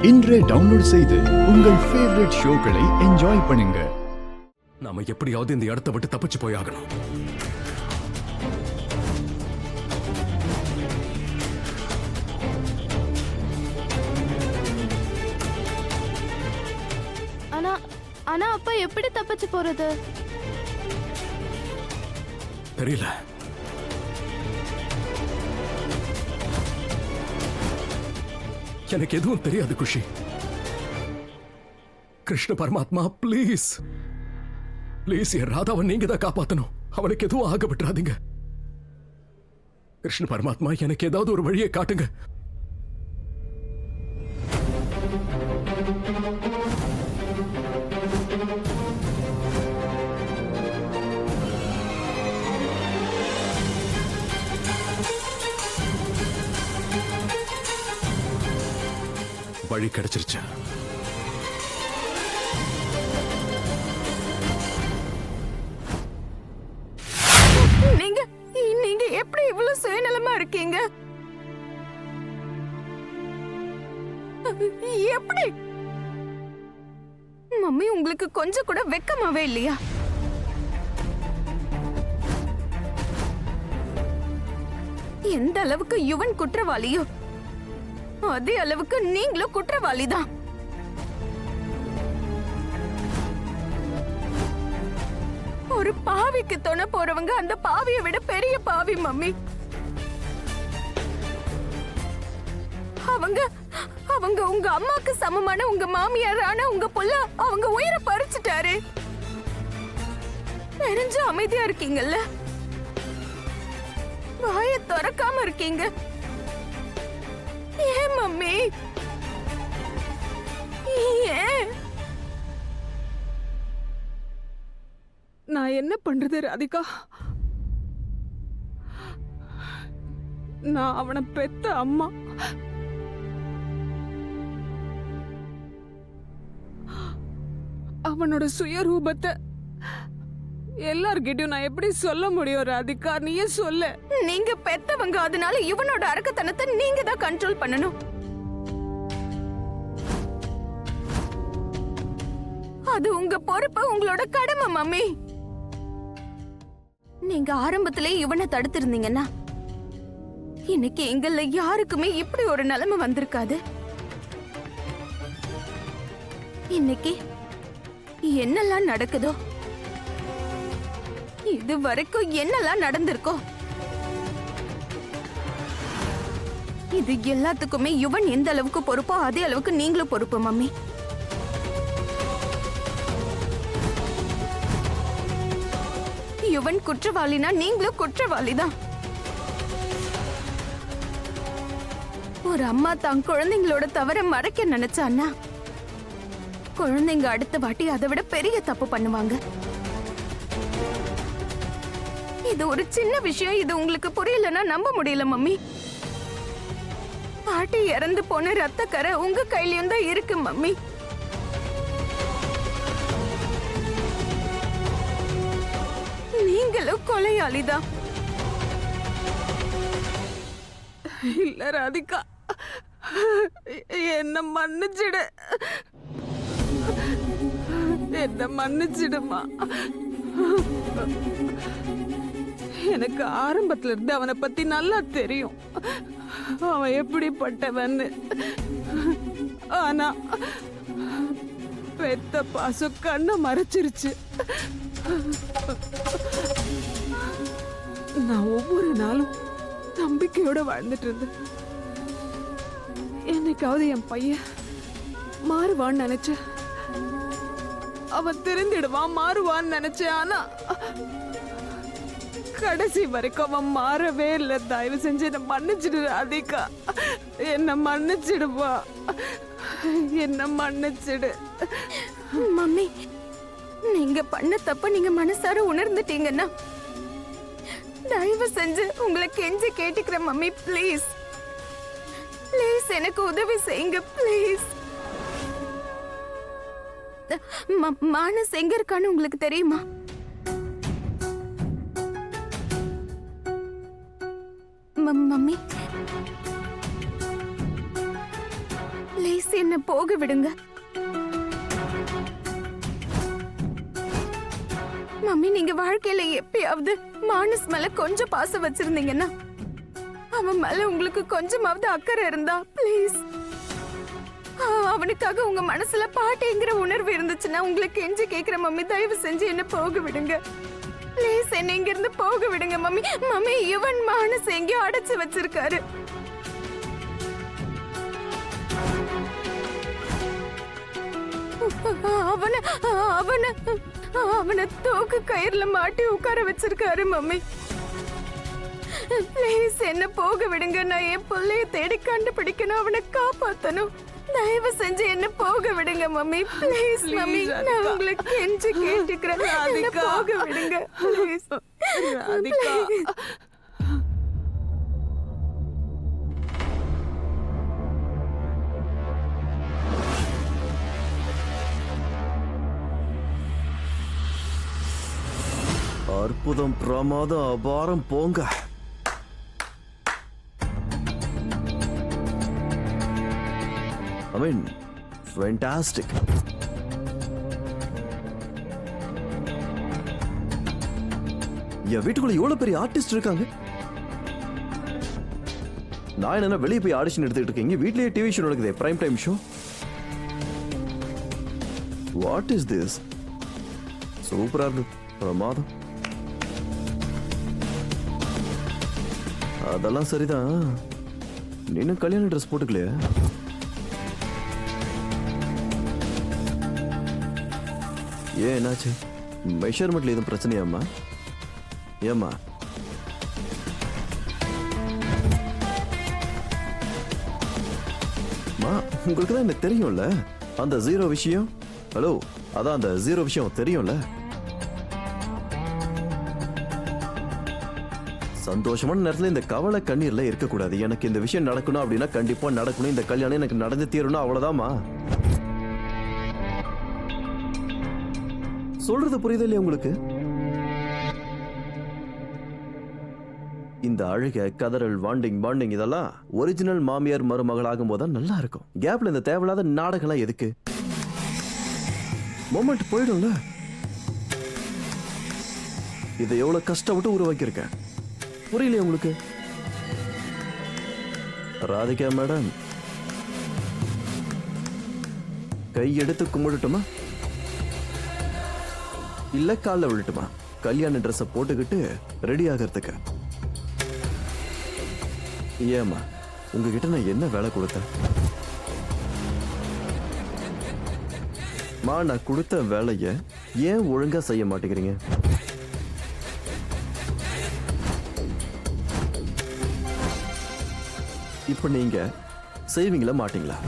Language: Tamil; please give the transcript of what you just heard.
இன்றே டவுன்லோட் செய்து உங்கள் ஃபேவரட் ஷோக்களை என்ஜாய் பண்ணுங்க. நாம எப்படியாவது இந்த இடத்தை விட்டு தப்பிச்சு போயாகணும். ஆனா ஆனா அப்பா எப்படி தப்பிச்சு போறது? தெரியல. எனக்கு எதுவும் தெரியாது குஷி. கிருஷ்ண பரமாத்மா ப்ளீஸ் ப்ளீஸ் என் ராதாவை நீங்க தான் காப்பாத்தணும். அவனுக்கு எதுவும் ஆக விட்டுறாதீங்க. கிருஷ்ண பரமாத்மா எனக்கு ஏதாவது ஒரு வழியை காட்டுங்க. வழி கிடைச்சிருச்சு. நீங்க நீங்க எப்படி இவ்வளவு சுயநலமா இருக்கீங்க? எப்படி மம்மி, உங்களுக்கு கொஞ்சம் கூட வெக்கமாவே இல்லையா? எந்த அளவுக்கு யுவன் குற்றவாளியோ அதே அளவுக்கு நீங்களும் குற்றவாளிதான். ஒரு பாவிக்கு துணை போறவங்க அந்த பாவியை விட பெரிய பாவி மம்மி. அவங்க அவங்க உங்க அம்மாக்கு சமமான உங்க மாமியாரான உங்க புள்ள அவங்க உயிரை பறிச்சுட்டாரு. தெரிஞ்சு அமைதியா இருக்கீங்கல்ல, வாயை திறக்காம இருக்கீங்க. ஏன் மம்மி, ஏன்? நான் என்ன பண்றது ராதிகா? நான் அவனை பெத்த அம்மா. அவனோட சுயரூபத்தை எல்லார்கிட்டயும் நான் எப்படி சொல்ல முடியும் ராதிகா? நீயே சொல்ல. நீங்க பெத்தவங்க, அதனால இவனோட அரக்கத்தனத்தை நீங்க தான் கண்ட்ரோல் பண்ணணும். அது உங்க பொறுப்பு, உங்களோட கடமை மம்மி. நீங்க ஆரம்பத்திலே இவனை தடுத்திருந்தீங்கன்னா இன்னைக்கு எங்கள யாருக்குமே இப்படி ஒரு நிலைமை வந்திருக்காது. இன்னைக்கு என்னெல்லாம் நடக்குதோ, இது வரைக்கும் என்னெல்லாம் நடந்திருக்கோ, இது எல்லாத்துக்குமே யுவன் எந்த அளவுக்கு பொறுப்போ அதே அளவுக்கு நீங்களும் பொறுப்பு மம்மி. யுவன் குற்றவாளினா நீங்களும் குற்றவாளிதான். ஒரு அம்மா தான் குழந்தைங்களோட தவற மறைக்க நினைச்சான்னா குழந்தைங்க அடுத்த வாட்டி அதை விட பெரிய தப்பு பண்ணுவாங்க. இது ஒரு சின்ன விஷயம். இது உங்களுக்கு புரியலன்னா நம்ப முடியல மம்மி. பாட்டி இறந்து போன ரத்த கரை உங்க கையிலயும் தான் இருக்கு மம்மி. நீங்களும் கொலையாளிதான். இல்ல ராதிகா, என்ன மன்னிச்சிடு. என்ன மன்னிச்சிடுமா. எனக்கு ஆரம்பத்துல இருந்து அவனை பத்தி நல்லா தெரியும், அவன் எப்படிப்பட்டவன்னு. ஆனா பெத்த பாசம் கண்ணை மறைச்சிருச்சு. நான் ஒவ்வொரு நாளும் நம்பிக்கையோட வாழ்ந்துட்டு இருந்தேன். என்னைக்காவது என் பையன் மாறுவான்னு நினைச்சேன். அவன் திருந்திடுவான், மாறுவான்னு நினைச்சேன். ஆனா கடைசி வரைக்கும் அவன் மாறவே இல்லை. தயவு செஞ்சு என்ன மன்னிச்சிடு ராதிகா, என்ன மன்னிச்சிடுவா, என்ன மன்னிச்சிடு மம்மி. நீங்க பண்ண தப்ப நீங்க மனசார உணர்ந்துட்டீங்கன்னா தயவு செஞ்சு உங்களை கெஞ்சி கேட்டுக்கிறேன் மம்மி. ப்ளீஸ் ப்ளீஸ் எனக்கு உதவி செய்யுங்க ப்ளீஸ். மானஸ் எங்க இருக்கான்னு உங்களுக்கு தெரியுமா? மம்மி ப்ளீஸ் ப்ளீஸ் என்ன போக விடுங்க. மம்மி, நீங்க வாழ்க்கையில எப்பயாவது மானஸ் மேல கொஞ்சம் பாசம் வச்சிருந்தீங்கன்னா, அவன் மேல உங்களுக்கு கொஞ்சமாவது அக்கறை இருந்தா ப்ளீஸ், அவனுக்காக உங்க மனசுல பாட்டிங்கிற உணர்வு இருந்துச்சுன்னா உங்களுக்கு கெஞ்சி கேக்குற மம்மி, தயவு செஞ்சு என்ன போக விடுங்க ப்ளீஸ். என்ன இங்க இருந்து போக விடுங்க மம்மி. மம்மி, இவன் மானஸ் எங்கேயோ அடைச்சு வச்சிருக்காரு. அவன அவன அவனை தூக்கு கயிறுல மாட்டி உட்கார வச்சிருக்காரு மம்மி. ப்ளீஸ் என்ன போக விடுங்க. நான் என் பிள்ளைய தேடி கண்டுபிடிக்கணும், அவனை காப்பாத்தணும். தயவு செஞ்சு என்ன போக விடுங்க மம்மி. ப்ளீஸ் மம்மி, நான் உங்களுக்கு கெஞ்சி கேட்டுக்கிறேன், என்ன போக விடுங்க ப்ளீஸ். ராதிகா, அற்புதம், பிரமாதம், அபாரம், போங்க. I mean, fantastic. என் வீட்டுக்குள்ள எவ்வளவு பெரிய ஆர்டிஸ்ட் இருக்காங்க. நான் என்ன வெளியே போய் ஆடிஷன் எடுத்துக்கிட்டு இருக்கீங்க, வீட்லயே டிவி ஷோ நடக்குது, prime time show. What is this? சூப்பரா இருக்கு, பிரமாதம். அதெல்லாம் சரிதான், நீனும் கல்யாண ட்ரெஸ் போட்டுக்கலையா? ஏன், என்னாச்சு? மெஷர்மெண்ட்ல எதுவும் பிரச்சனையாம்மா? ஏம்மா? உங்களுக்கு தான் என்ன தெரியும்ல, அந்த 0 விஷயம். ஹலோ, அதான் அந்த 0 விஷயம் தெரியும்ல. சந்தோஷமான நேரத்துல இந்த கவலை கண்ணீர்ல இருக்கக்கூடாது. எனக்கு இந்த விஷயம் நடக்கணும் அப்படின்னா கண்டிப்பா நடக்கணும், இந்த கல்யாணம் எனக்கு நடந்து தீரணும், அவ்வளவுதாம்மா. சொல்றது புரியுது இல்லையா உங்களுக்கு? இந்த அழுக, கதறல், வாண்டிங் இதெல்லாம் ஒரிஜினல் மாமியார் மருமகள் ஆகும் போதுதான் நல்லா இருக்கும். கேப்ல இந்த தேவையில்லாத நாடகம்லாம் எதுக்கு? மொமெண்ட் போயிடும்ல. இதை எவ்வளவு கஷ்டப்பட்டு உருவாக்கியிருக்கேன், புரியலையா உங்களுக்கு? ராதிகா மேடம், கை எடுத்து கும்பிடட்டுமா இல்ல கால்ல விழட்டுமா? கல்யாண ட்ரெஸ் போட்டுக்கிட்டு ரெடி ஆகிறதுக்கு. ஏமா, உங்ககிட்ட நான் என்ன வேலை கொடுத்தேன்? நான் கொடுத்த வேலைய ஏன் ஒழுங்கா செய்ய மாட்டேங்கிறீங்க? இப்ப நீங்க செய்வீங்களா மாட்டீங்களா?